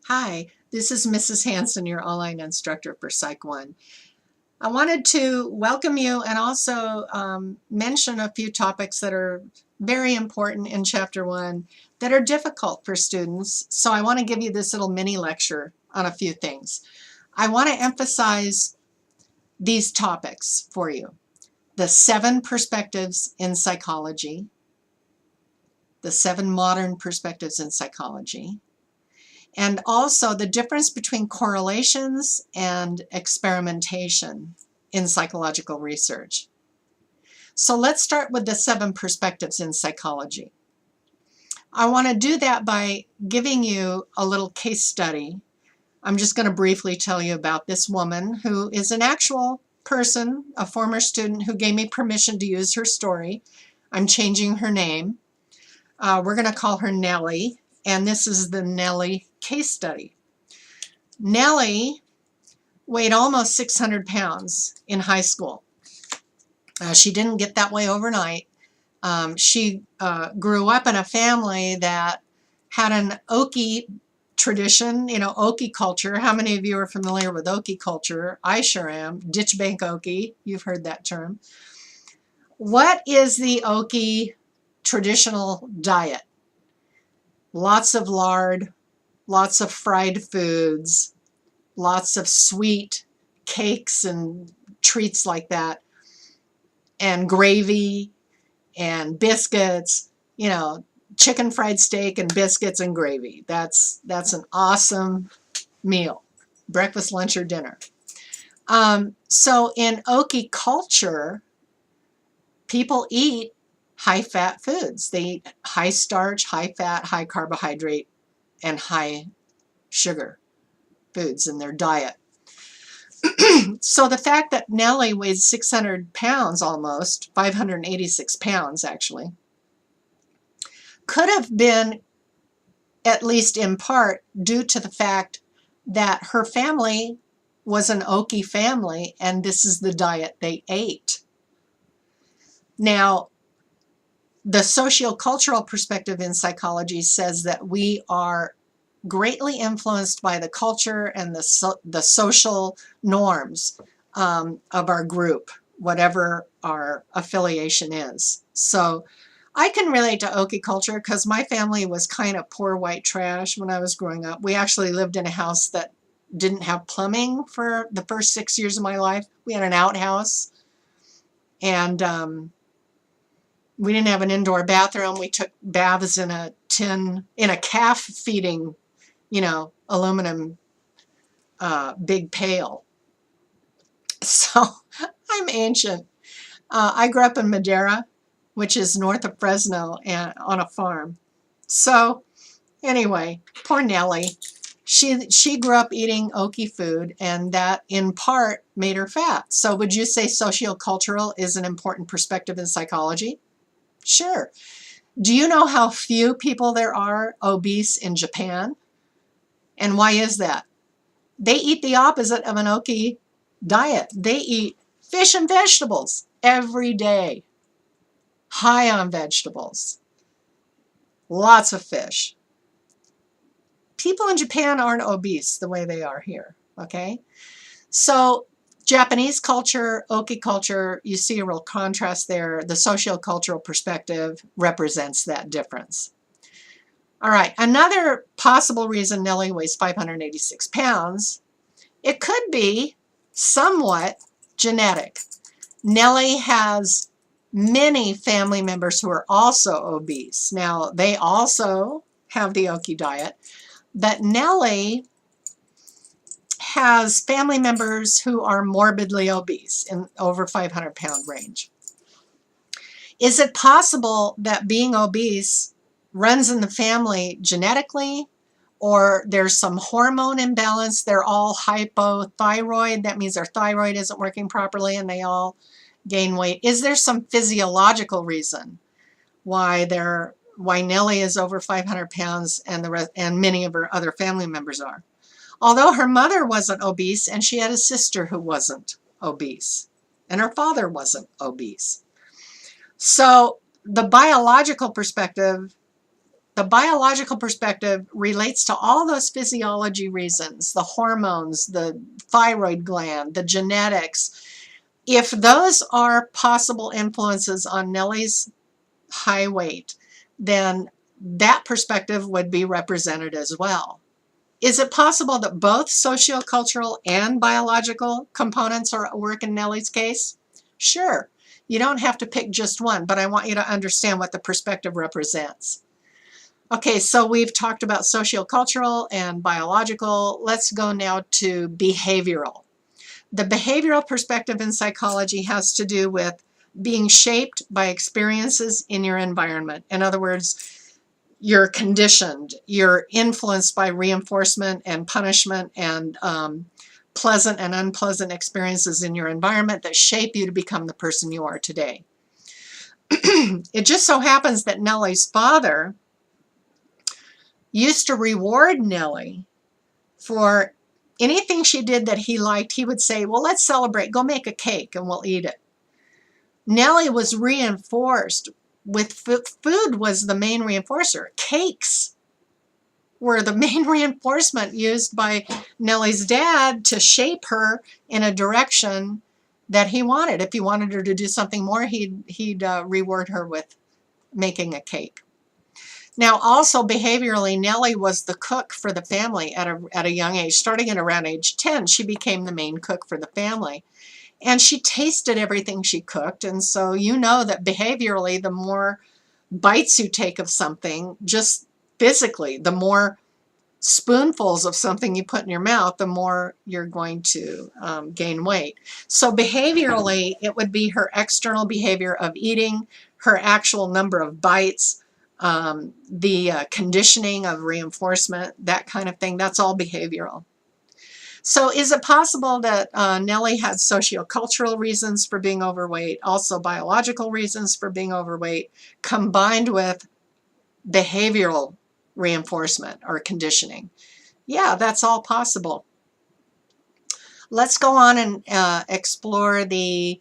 Hi, this is Mrs. Hanson, your online instructor for Psych 1. I wanted to welcome you and also mention a few topics that are very important in Chapter 1 that are difficult for students. So I want to give you this little mini lecture on a few things. I want to emphasize these topics for you. The 7 perspectives in psychology, the 7 modern perspectives in psychology, and also the difference between correlations and experimentation in psychological research. So let's start with the 7 perspectives in psychology. I want to do that by giving you a little case study. I'm just going to briefly tell you about this woman who is an actual person, a former student who gave me permission to use her story. I'm changing her name. We're going to call her Nellie, and this is the Nellie case study. Nellie weighed almost 600 pounds in high school. She didn't get that way overnight. She grew up in a family that had an Okie tradition, Okie culture. How many of you are familiar with Okie culture? I sure am. Ditch bank Okie, you've heard that term. What is the Okie traditional diet? Lots of lard, lots of fried foods, lots of sweet cakes and treats like that, and gravy and biscuits, chicken fried steak and biscuits and gravy. That's an awesome meal, breakfast, lunch, or dinner. So in Okie culture, people eat high-fat foods. They eat high-starch, high-fat, high-carbohydrate, and high-sugar foods in their diet. So the fact that Nellie weighs 600 pounds almost, 586 pounds actually, could have been, at least in part, due to the fact that her family was an Okie family and this is the diet they ate. Now, the sociocultural perspective in psychology says that we are greatly influenced by the culture and the social norms of our group, whatever our affiliation is. So I can relate to Okie culture because my family was kind of poor white trash when I was growing up. We actually lived in a house that didn't have plumbing for the first 6 years of my life. We had an outhouse, and we didn't have an indoor bathroom. We took baths in a calf feeding, aluminum big pail. So I'm ancient. I grew up in Madera, which is north of Fresno, and on a farm. So anyway, poor Nellie. She grew up eating Okie food, and that in part made her fat. So would you say sociocultural is an important perspective in psychology? Sure. Do you know how few people there are obese in Japan? And why is that? They eat the opposite of an Okie diet. They eat fish and vegetables every day. High on vegetables. Lots of fish. People in Japan aren't obese the way they are here, okay? So Japanese culture, Okie culture, you see a real contrast there. The sociocultural perspective represents that difference. All right, another possible reason Nellie weighs 586 pounds, it could be somewhat genetic. Nellie has many family members who are also obese. Now, they also have the Okie diet, but Nellie has family members who are morbidly obese in over 500-pound range. Is it possible that being obese runs in the family genetically, or there's some hormone imbalance? They're all hypothyroid. That means their thyroid isn't working properly and they all gain weight. Is there some physiological reason why Nellie is over 500 pounds and many of her other family members are? Although her mother wasn't obese and she had a sister who wasn't obese and her father wasn't obese. So the biological perspective The biological perspective relates to all those physiology reasons, the hormones, the thyroid gland, the genetics. If those are possible influences on Nellie's high weight, then that perspective would be represented as well. Is it possible that both sociocultural and biological components are at work in Nellie's case? Sure. You don't have to pick just one, but I want you to understand what the perspective represents. Okay, so we've talked about sociocultural and biological. Let's go now to behavioral. The behavioral perspective in psychology has to do with being shaped by experiences in your environment. In other words, you're conditioned, you're influenced by reinforcement and punishment and pleasant and unpleasant experiences in your environment that shape you to become the person you are today. It just so happens that Nellie's father used to reward Nellie for anything she did that he liked. He would say, well, let's celebrate. Go make a cake and we'll eat it. Nellie was reinforced with food was the main reinforcer. Cakes were the main reinforcement used by Nellie's dad to shape her in a direction that he wanted. If he wanted her to do something more, he'd reward her with making a cake. Now, also behaviorally, Nellie was the cook for the family at a young age. Starting at around age 10, she became the main cook for the family. And she tasted everything she cooked. And so you know that behaviorally, the more bites you take of something, just physically, the more spoonfuls of something you put in your mouth, the more you're going to gain weight. So behaviorally, it would be her external behavior of eating, her actual number of bites, the conditioning of reinforcement, that kind of thing. That's all behavioral. So is it possible that Nellie had sociocultural reasons for being overweight, also biological reasons for being overweight, combined with behavioral reinforcement or conditioning? Yeah, that's all possible. Let's go on and explore the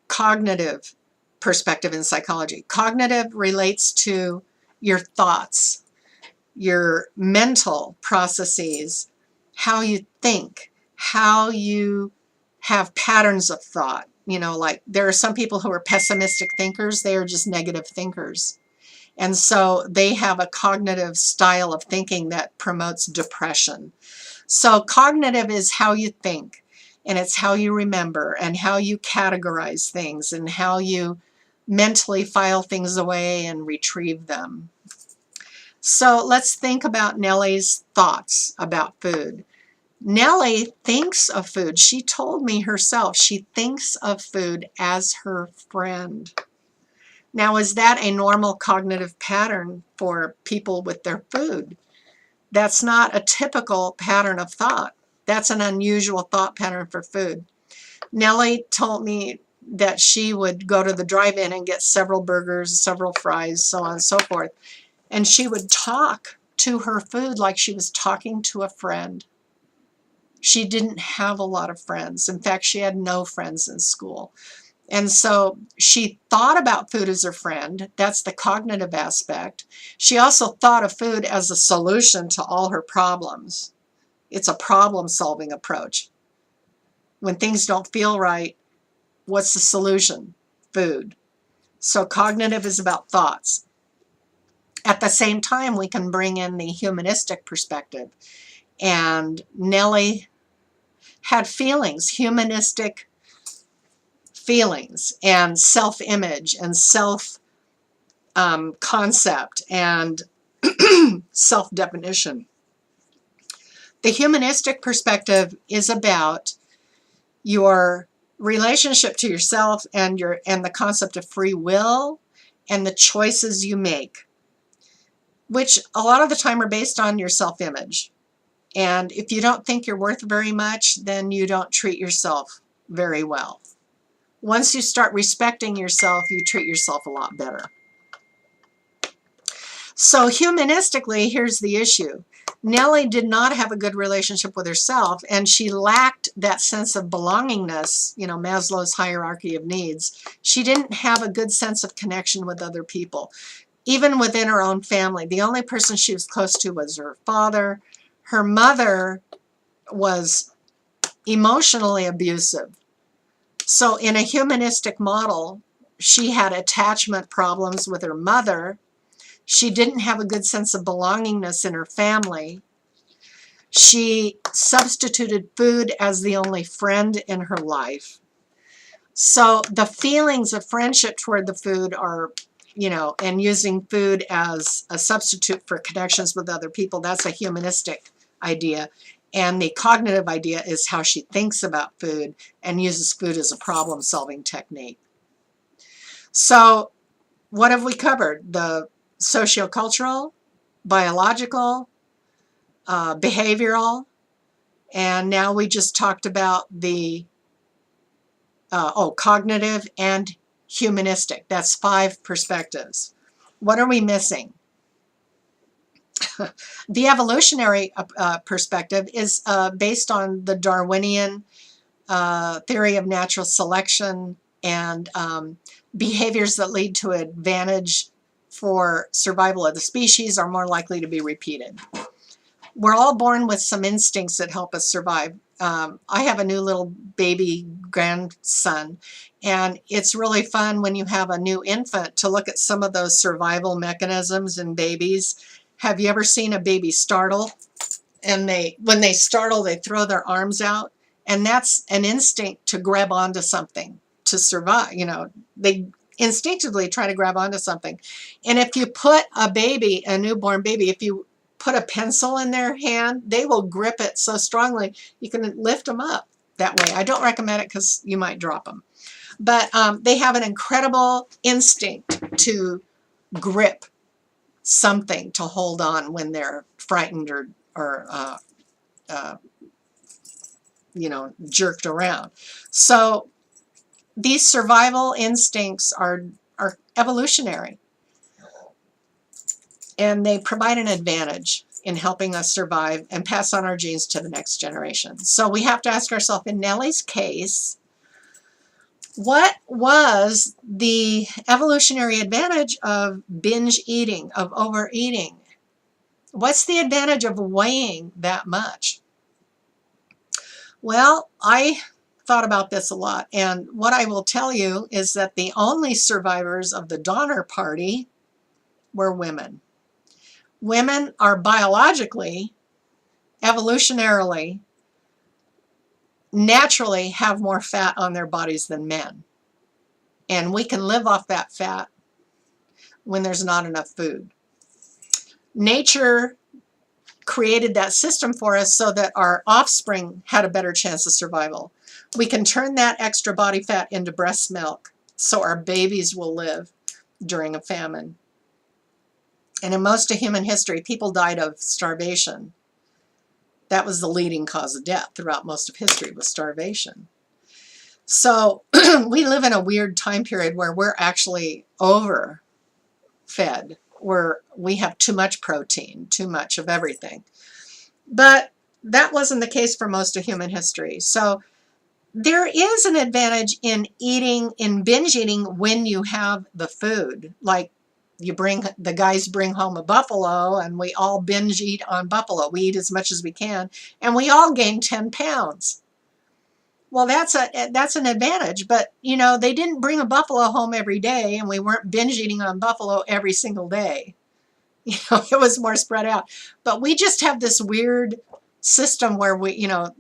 cognitive perspective in psychology. Cognitive relates to your thoughts, your mental processes, how you think, how you have patterns of thought. You know, like there are some people who are pessimistic thinkers, they are just negative thinkers. And so they have a cognitive style of thinking that promotes depression. So cognitive is how you think, and it's how you remember and how you categorize things and how you mentally file things away and retrieve them. So let's think about Nellie's thoughts about food. Nellie thinks of food. She told me herself she thinks of food as her friend. Now, is that a normal cognitive pattern for people with their food? That's not a typical pattern of thought. That's an unusual thought pattern for food. Nellie told me that she would go to the drive-in and get several burgers, several fries, so on and so forth. And she would talk to her food like she was talking to a friend. She didn't have a lot of friends. In fact, she had no friends in school. And so she thought about food as her friend. That's the cognitive aspect. She also thought of food as a solution to all her problems. It's a problem-solving approach. When things don't feel right, what's the solution? Food. So cognitive is about thoughts. At the same time, we can bring in the humanistic perspective. And Nellie had feelings, humanistic feelings, and self-image and self-concept and self-definition. The humanistic perspective is about your relationship to yourself and the concept of free will and the choices you make, which a lot of the time are based on your self-image. And if you don't think you're worth very much, then you don't treat yourself very well. Once you start respecting yourself, you treat yourself a lot better. So humanistically, here's the issue. Nellie did not have a good relationship with herself, and she lacked that sense of belongingness, you know, Maslow's hierarchy of needs. She didn't have a good sense of connection with other people. even within her own family. The only person she was close to was her father. Her mother was emotionally abusive. So in a humanistic model, she had attachment problems with her mother. She didn't have a good sense of belongingness in her family. She substituted food as the only friend in her life. So the feelings of friendship toward the food are, and using food as a substitute for connections with other people, that's a humanistic idea. And the cognitive idea is how she thinks about food and uses food as a problem-solving technique. So what have we covered? The sociocultural, biological, behavioral, and now we just talked about the cognitive and humanistic. That's 5 perspectives. What are we missing? The evolutionary perspective is based on the Darwinian theory of natural selection and behaviors that lead to advantage for survival of the species are more likely to be repeated. We're all born with some instincts that help us survive. I have a new little baby grandson, and it's really fun when you have a new infant to look at some of those survival mechanisms in babies. Have you ever seen a baby startle? And when they startle, they throw their arms out, and that's an instinct to grab onto something to survive. They instinctively try to grab onto something. And if you put a newborn baby, if you put a pencil in their hand, they will grip it so strongly you can lift them up that way. I don't recommend it because you might drop them. But they have an incredible instinct to grip something to hold on when they're frightened or jerked around. So these survival instincts are evolutionary, and they provide an advantage in helping us survive and pass on our genes to the next generation. So we have to ask ourselves, in Nellie's case, what was the evolutionary advantage of binge eating, of overeating? What's the advantage of weighing that much? Well, I thought about this a lot, and what I will tell you is that the only survivors of the Donner Party were women. Women are biologically, evolutionarily, naturally have more fat on their bodies than men. And we can live off that fat when there's not enough food. Nature created that system for us so that our offspring had a better chance of survival. We can turn that extra body fat into breast milk so our babies will live during a famine. And in most of human history, people died of starvation. That was the leading cause of death throughout most of history, was starvation. So we live in a weird time period where we're actually overfed, where we have too much protein, too much of everything. But that wasn't the case for most of human history. So there is an advantage in binge eating when you have the food. Like the guys bring home a buffalo and we all binge eat on buffalo. We eat as much as we can and we all gain 10 pounds. Well, that's an advantage, but they didn't bring a buffalo home every day and we weren't binge eating on buffalo every single day. It was more spread out. But we just have this weird system where we're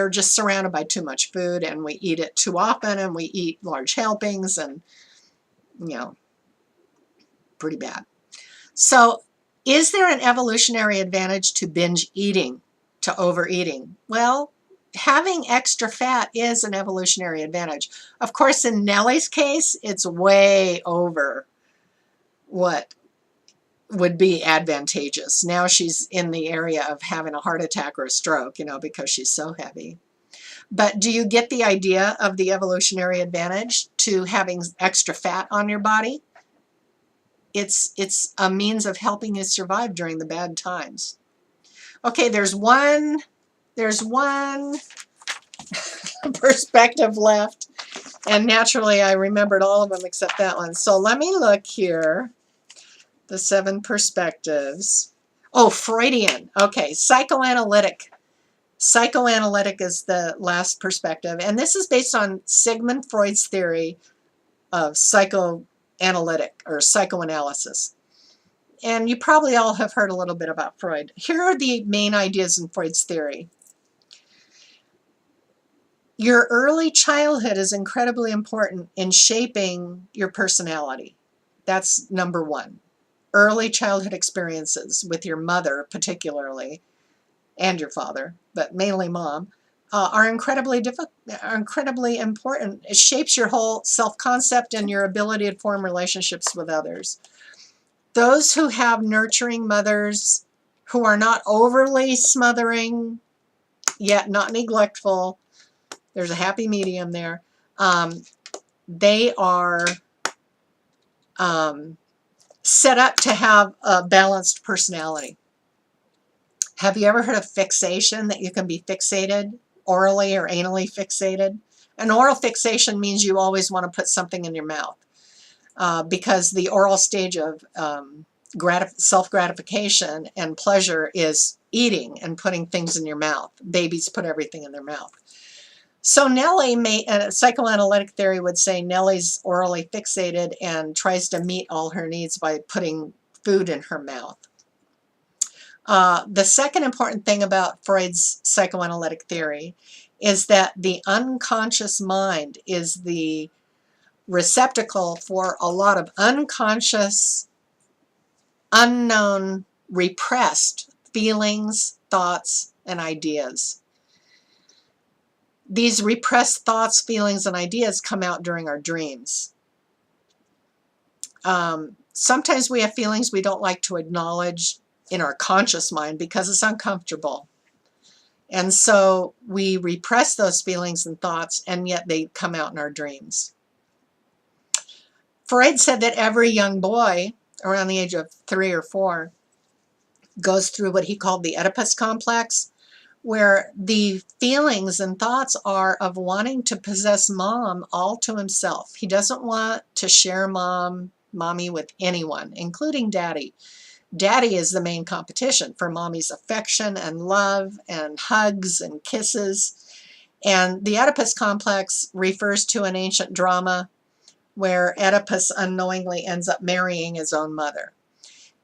just surrounded by too much food and we eat it too often and we eat large helpings and, pretty bad. So is there an evolutionary advantage to binge eating, to overeating? Well, having extra fat is an evolutionary advantage. Of course, in Nellie's case, it's way over what would be advantageous. Now she's in the area of having a heart attack or a stroke, because she's so heavy. But do you get the idea of the evolutionary advantage to having extra fat on your body? It's a means of helping you survive during the bad times. Okay, there's one perspective left, And naturally, I remembered all of them except that one. So let me look here. The 7 perspectives. Oh, Freudian. Okay, psychoanalytic. Psychoanalytic is the last perspective. And this is based on Sigmund Freud's theory of psychoanalytic or psychoanalysis. And you probably all have heard a little bit about Freud. Here are the main ideas in Freud's theory. Your early childhood is incredibly important in shaping your personality. That's number one. Early childhood experiences with your mother particularly, and your father, but mainly mom, are incredibly important. It shapes your whole self-concept and your ability to form relationships with others. Those who have nurturing mothers who are not overly smothering, yet not neglectful, there's a happy medium there, they are set up to have a balanced personality. Have you ever heard of fixation, that you can be fixated, orally or anally fixated? An oral fixation means you always want to put something in your mouth because the oral stage of self-gratification and pleasure is eating and putting things in your mouth. Babies put everything in their mouth. So Nellie, psychoanalytic theory would say Nellie's orally fixated and tries to meet all her needs by putting food in her mouth. The second important thing about Freud's psychoanalytic theory is that the unconscious mind is the receptacle for a lot of unconscious, unknown, repressed feelings, thoughts, and ideas. These repressed thoughts, feelings, and ideas come out during our dreams. Sometimes we have feelings we don't like to acknowledge in our conscious mind because it's uncomfortable. And so we repress those feelings and thoughts, and yet they come out in our dreams. Freud said that every young boy around the age of 3 or 4 goes through what he called the Oedipus complex, where the feelings and thoughts are of wanting to possess mom all to himself. He doesn't want to share mommy with anyone, including daddy. Daddy is the main competition for mommy's affection and love and hugs and kisses. And the Oedipus complex refers to an ancient drama where Oedipus unknowingly ends up marrying his own mother.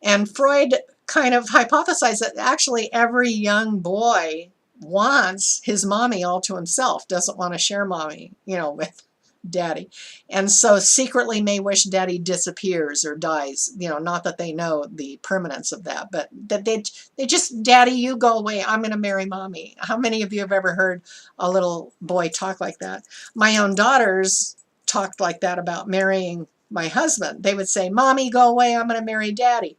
And Freud kind of hypothesized that actually every young boy wants his mommy all to himself, doesn't want to share mommy, with daddy. And so secretly may wish daddy disappears or dies, not that they know the permanence of that, but that they just, daddy, you go away, I'm going to marry mommy. How many of you have ever heard a little boy talk like that? My own daughters talked like that about marrying my husband. They would say, mommy, go away, I'm going to marry daddy.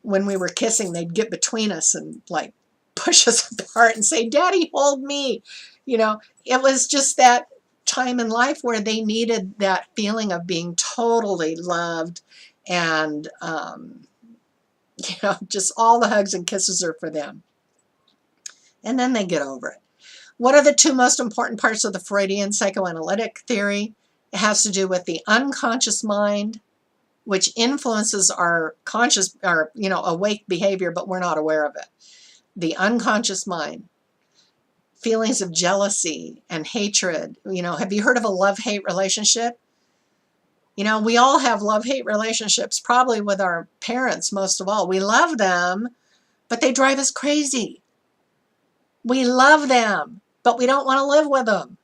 When we were kissing, they'd get between us and like push us apart and say, daddy, hold me. It was just that time in life where they needed that feeling of being totally loved, and just all the hugs and kisses are for them, and then they get over it. What are the 2 most important parts of the Freudian psychoanalytic theory? It has to do with the unconscious mind, which influences our conscious, our awake behavior, but we're not aware of it. The unconscious mind. Feelings of jealousy and hatred. Have you heard of a love-hate relationship? We all have love-hate relationships, probably with our parents most of all. We love them, but they drive us crazy. We love them, but we don't want to live with them.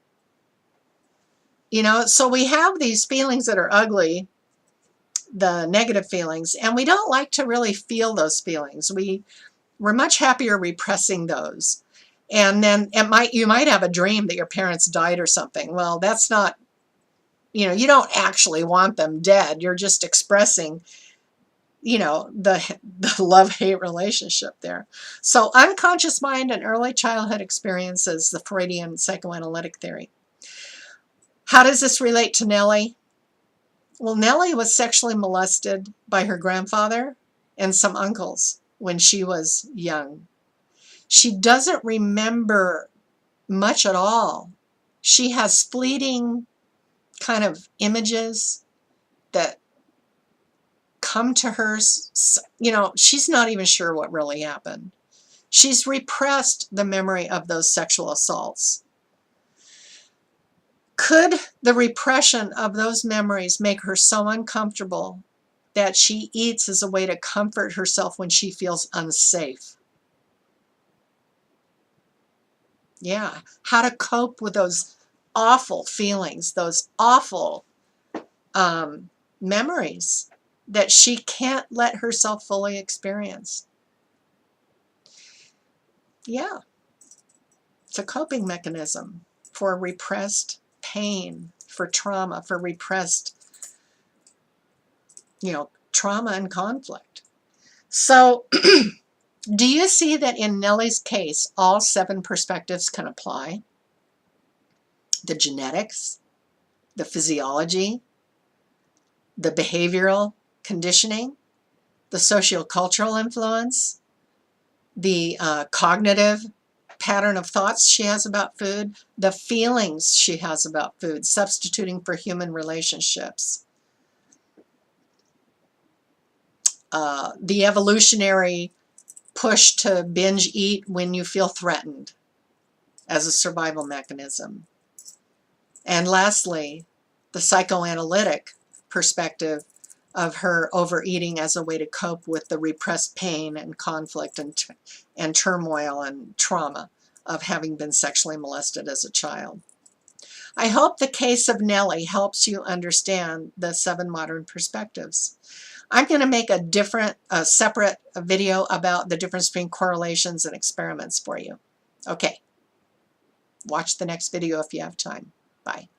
So we have these feelings that are ugly, the negative feelings, and we don't like to really feel those feelings. We're much happier repressing those. And then you might have a dream that your parents died or something. Well, that's not, you don't actually want them dead. You're just expressing, the love-hate relationship there. So unconscious mind and early childhood experiences, the Freudian psychoanalytic theory. How does this relate to Nellie? Well, Nellie was sexually molested by her grandfather and some uncles when she was young. She doesn't remember much at all. She has fleeting kind of images that come to her. You know, she's not even sure what really happened. She's repressed the memory of those sexual assaults. Could the repression of those memories make her so uncomfortable that she eats as a way to comfort herself when she feels unsafe? Yeah, how to cope with those awful feelings, those awful memories that she can't let herself fully experience. Yeah, it's a coping mechanism for repressed pain, for trauma, for repressed, trauma and conflict. So, do you see that in Nellie's case, all 7 perspectives can apply? The genetics, the physiology, the behavioral conditioning, the sociocultural influence, the cognitive pattern of thoughts she has about food, the feelings she has about food, substituting for human relationships, the evolutionary push to binge eat when you feel threatened as a survival mechanism. And lastly, the psychoanalytic perspective of her overeating as a way to cope with the repressed pain and conflict and turmoil and trauma of having been sexually molested as a child. I hope the case of Nellie helps you understand the 7 modern perspectives. I'm going to make a separate video about the difference between correlations and experiments for you. Okay, watch the next video if you have time. Bye.